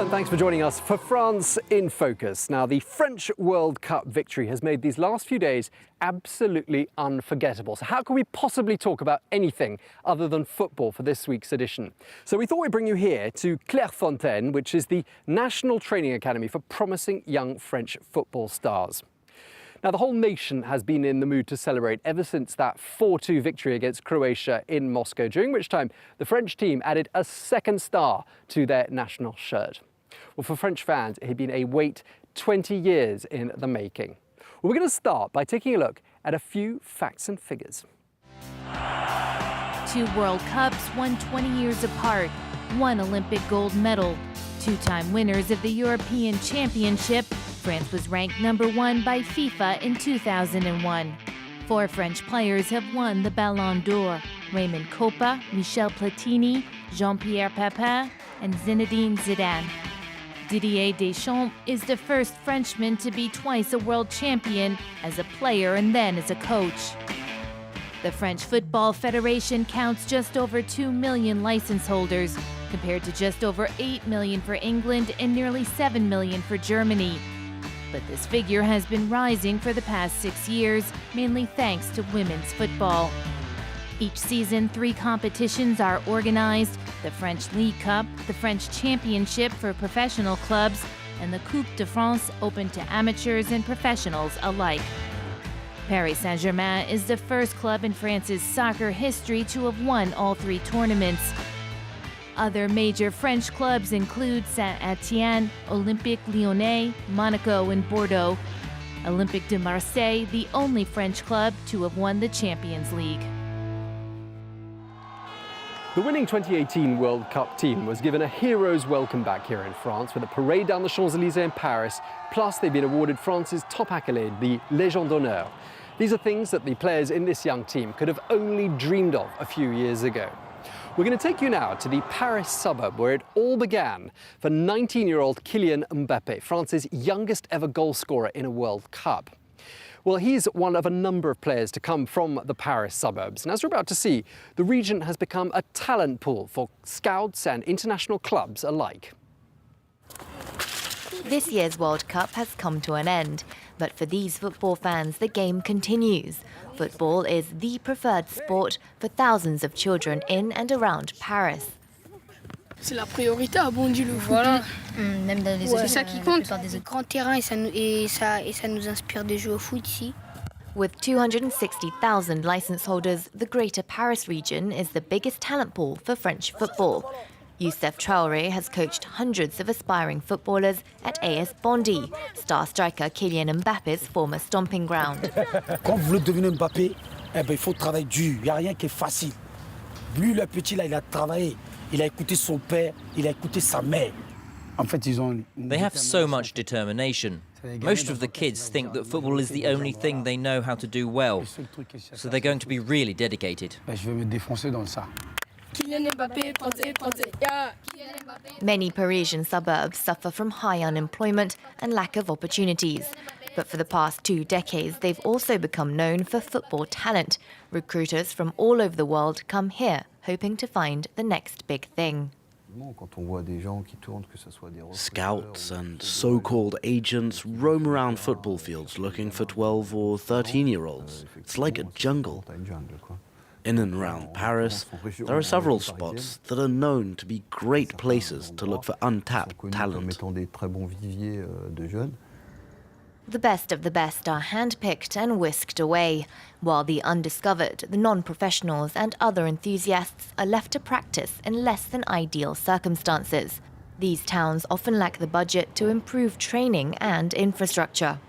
and thanks for joining us for France in Focus. Now, the French World Cup victory has made these last few days absolutely unforgettable. So how can we possibly talk about anything other than football for this week's edition? So we thought we'd bring you here to Clairefontaine, which is the National Training Academy for promising young French football stars. Now, the whole nation has been in the mood to celebrate ever since that 4-2 victory against Croatia in Moscow, during which time the French team added a second star to their national shirt. Well, for French fans, it had been a wait 20 years in the making. Well, we're going to start by taking a look at a few facts and figures. 2 World Cups, won 20 years apart, 1 Olympic gold medal, 2-time winners of the European Championship. France was ranked #1 by FIFA in 2001. 4 French players have won the Ballon d'Or: Raymond Kopa, Michel Platini, Jean-Pierre Papin, and Zinedine Zidane. Didier Deschamps is the first Frenchman to be twice a world champion, as a player and then as a coach. The French Football Federation counts just over 2 million license holders, compared to just over 8 million for England and nearly 7 million for Germany. But this figure has been rising for the past 6 years, mainly thanks to women's football. Each season, 3 competitions are organized: the French League Cup, the French Championship for professional clubs, and the Coupe de France, open to amateurs and professionals alike. Paris Saint-Germain is the first club in France's soccer history to have won all 3 tournaments. Other major French clubs include Saint-Étienne, Olympique Lyonnais, Monaco, and Bordeaux. Olympique de Marseille, the only French club to have won the Champions League. The winning 2018 World Cup team was given a hero's welcome back here in France with a parade down the Champs-Élysées in Paris. Plus, they've been awarded France's top accolade, the Légion d'honneur. These are things that the players in this young team could have only dreamed of a few years ago. We're going to take you now to the Paris suburb where it all began for 19-year-old Kylian Mbappé, France's youngest ever goal scorer in a World Cup. Well, he's one of a number of players to come from the Paris suburbs. And as we're about to see, the region has become a talent pool for scouts and international clubs alike. This year's World Cup has come to an end, but for these football fans, the game continues. Football is the preferred sport for thousands of children in and around Paris. C'est la priorité à Bondy-le foot. Voilà. Même dans les c'est ça qui compte. C'est grand terrain et ça nous inspire de jouer au foot ici. With 260,000 license holders, the Greater Paris region is the biggest talent pool for French football. Youssef Traoré has coached hundreds of aspiring footballers at AS Bondy, star striker Kylian Mbappe's former stomping ground. Quand vous voulez devenir Mbappé, il faut travailler dur. Il n'y a rien qui est facile. Lui, le petit, là, il a travaillé. Il a écouté son père, il a écouté sa mère. They have so much determination. Most of the kids think that football is the only thing they know how to do well, so they're going to be really dedicated. Many Parisian suburbs suffer from high unemployment and lack of opportunities. But for the past 2 decades, they've also become known for football talent. Recruiters from all over the world come here, hoping to find the next big thing. Scouts and so-called agents roam around football fields looking for 12 or 13-year-olds. It's like a jungle. In and around Paris, there are several spots that are known to be great places to look for untapped talent. The best of the best are handpicked and whisked away, while the undiscovered, the non-professionals and other enthusiasts are left to practice in less than ideal circumstances. These towns often lack the budget to improve training and infrastructure.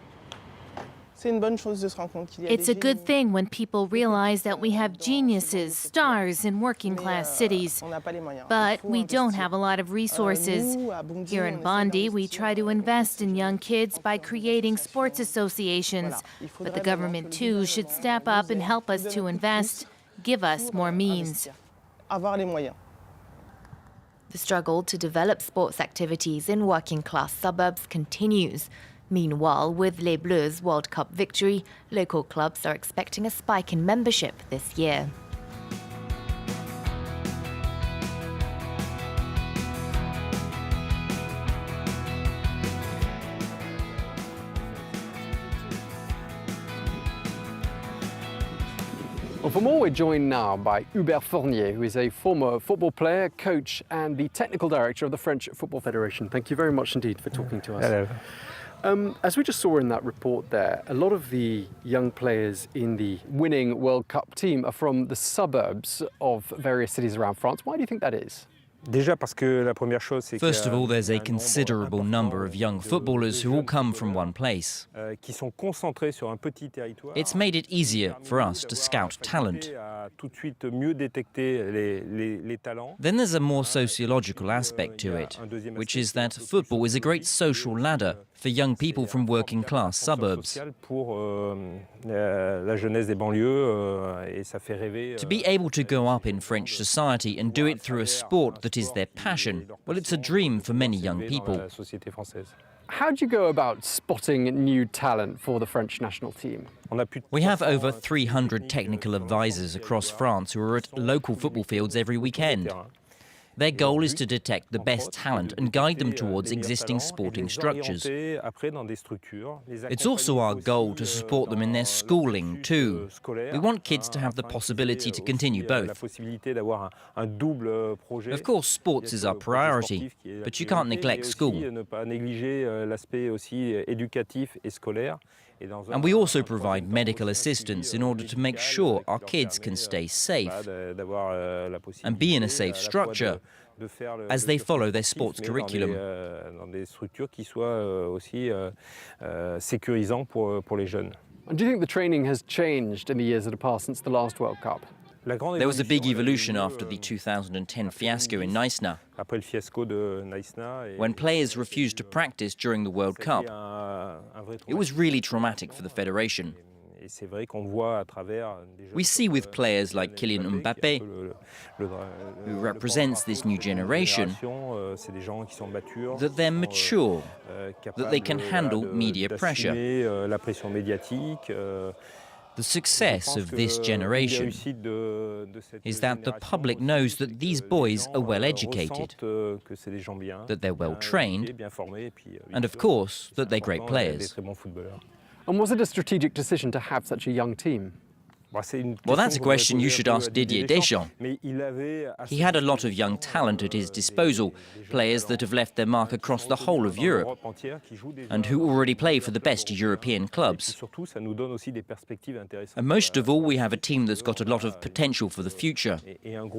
It's a good thing when people realize that we have geniuses, stars in working-class cities. But we don't have a lot of resources. Here in Bondy, we try to invest in young kids by creating sports associations. But the government, too, should step up and help us to invest, give us more means. The struggle to develop sports activities in working-class suburbs continues. Meanwhile, with Les Bleus' World Cup victory, local clubs are expecting a spike in membership this year. Well, for more, we're joined now by Hubert Fournier, who is a former football player, coach, and the technical director of the French Football Federation. Thank you very much indeed for talking to us. Hello. As we just saw in that report there, a lot of the young players in the winning World Cup team are from the suburbs of various cities around France. Why do you think that is? First of all, there's a considerable number of young footballers who all come from one place. It's made it easier for us to scout talent. Then there's a more sociological aspect to it, which is that football is a great social ladder for young people from working-class suburbs. To be able to go up in French society and do it through a sport that is their passion, well, it's a dream for many young people. How do you go about spotting new talent for the French national team? We have over 300 technical advisors across France who are at local football fields every weekend. Their goal is to detect the best talent and guide them towards existing sporting structures. It's also our goal to support them in their schooling too. We want kids to have the possibility to continue both. Of course, sports is our priority, but you can't neglect school. And we also provide medical assistance in order to make sure our kids can stay safe and be in a safe structure as they follow their sports curriculum. And do you think the training has changed in the years that have passed since the last World Cup? There was a big evolution after the 2010 fiasco in Nice, when players refused to practice during the World Cup. It was really traumatic for the federation. We see with players like Kylian Mbappé, who represents this new generation, that they're mature, that they can handle media pressure. The success of this generation is that the public knows that these boys are well educated, that they're well trained, and of course, that they're great players. And was it a strategic decision to have such a young team? Well, that's a question you should ask Didier Deschamps. He had a lot of young talent at his disposal, players that have left their mark across the whole of Europe, and who already play for the best European clubs. And most of all, we have a team that's got a lot of potential for the future. Around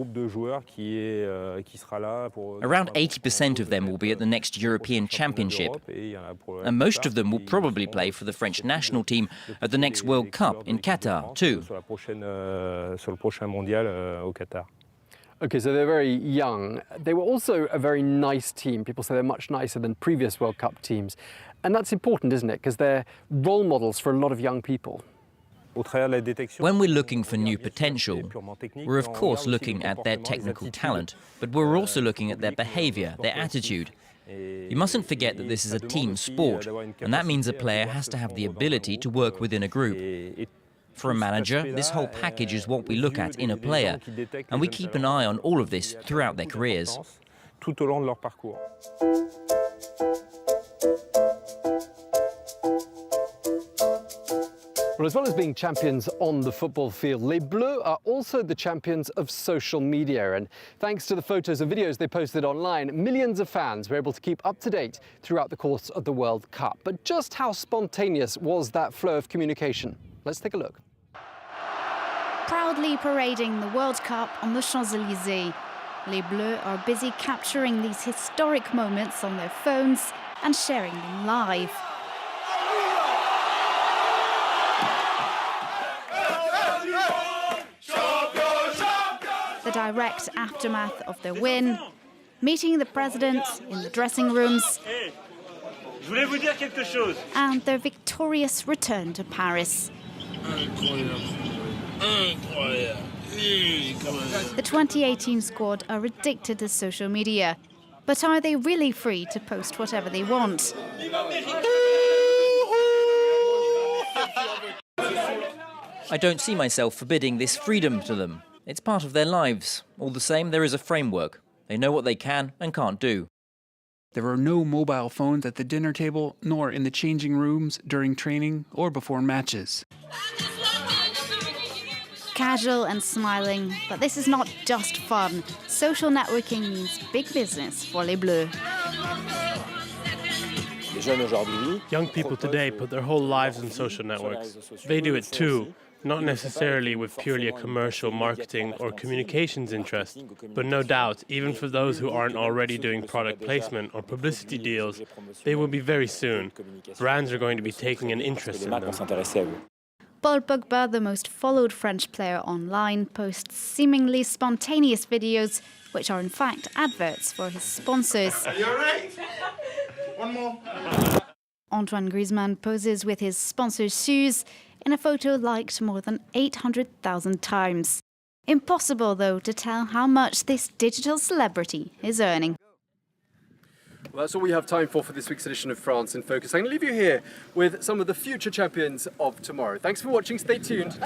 80% of them will be at the next European Championship, and most of them will probably play for the French national team at the next World Cup in Qatar, too. Okay, so they're very young. They were also a very nice team. People say they're much nicer than previous World Cup teams. And that's important, isn't it? Because they're role models for a lot of young people. When we're looking for new potential, we're of course looking at their technical talent, but we're also looking at their behavior, their attitude. You mustn't forget that this is a team sport, and that means a player has to have the ability to work within a group. For a manager, this whole package is what we look at in a player, and we keep an eye on all of this throughout their careers. Well, as well as being champions on the football field, Les Bleus are also the champions of social media. And thanks to the photos and videos they posted online, millions of fans were able to keep up to date throughout the course of the World Cup. But just how spontaneous was that flow of communication? Let's take a look. Proudly parading the World Cup on the Champs-Élysées, Les Bleus are busy capturing these historic moments on their phones and sharing them live. The direct aftermath of their win, meeting the president in the dressing rooms, and their victorious return to Paris. The 2018 squad are addicted to social media, but are they really free to post whatever they want? I don't see myself forbidding this freedom to them. It's part of their lives. All the same, there is a framework. They know what they can and can't do. There are no mobile phones at the dinner table, nor in the changing rooms during training or before matches. casual and smiling, but this is not just fun. Social networking means big business for Les Bleus. Young people today put their whole lives in social networks. They do it too, not necessarily with purely a commercial, marketing or communications interest, but no doubt, even for those who aren't already doing product placement or publicity deals, they will be very soon. Brands are going to be taking an interest in them. Paul Pogba, the most followed French player online, posts seemingly spontaneous videos, which are in fact adverts for his sponsors. Are you all right? One more. Antoine Griezmann poses with his sponsor's shoes in a photo liked more than 800,000 times. Impossible, though, to tell how much this digital celebrity is earning. Well, that's all we have time for this week's edition of France in Focus. I'm going to leave you here with some of the future champions of tomorrow. Thanks for watching. Stay tuned.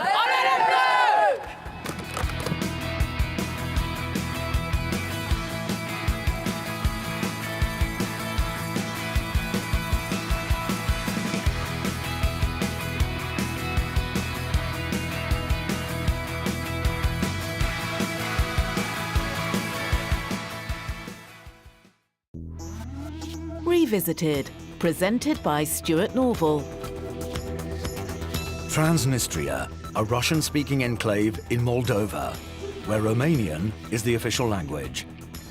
Revisited, presented by Stuart Norval. Transnistria, a Russian-speaking enclave in Moldova, where Romanian is the official language.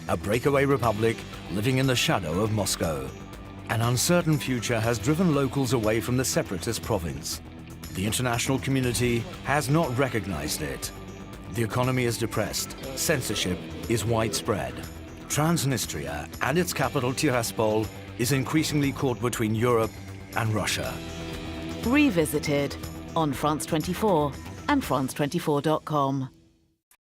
A breakaway republic living in the shadow of Moscow. An uncertain future has driven locals away from the separatist province. The international community has not recognized it. The economy is depressed. Censorship is widespread. Transnistria and its capital Tiraspol is increasingly caught between Europe and Russia. Revisited on France 24 and France24.com.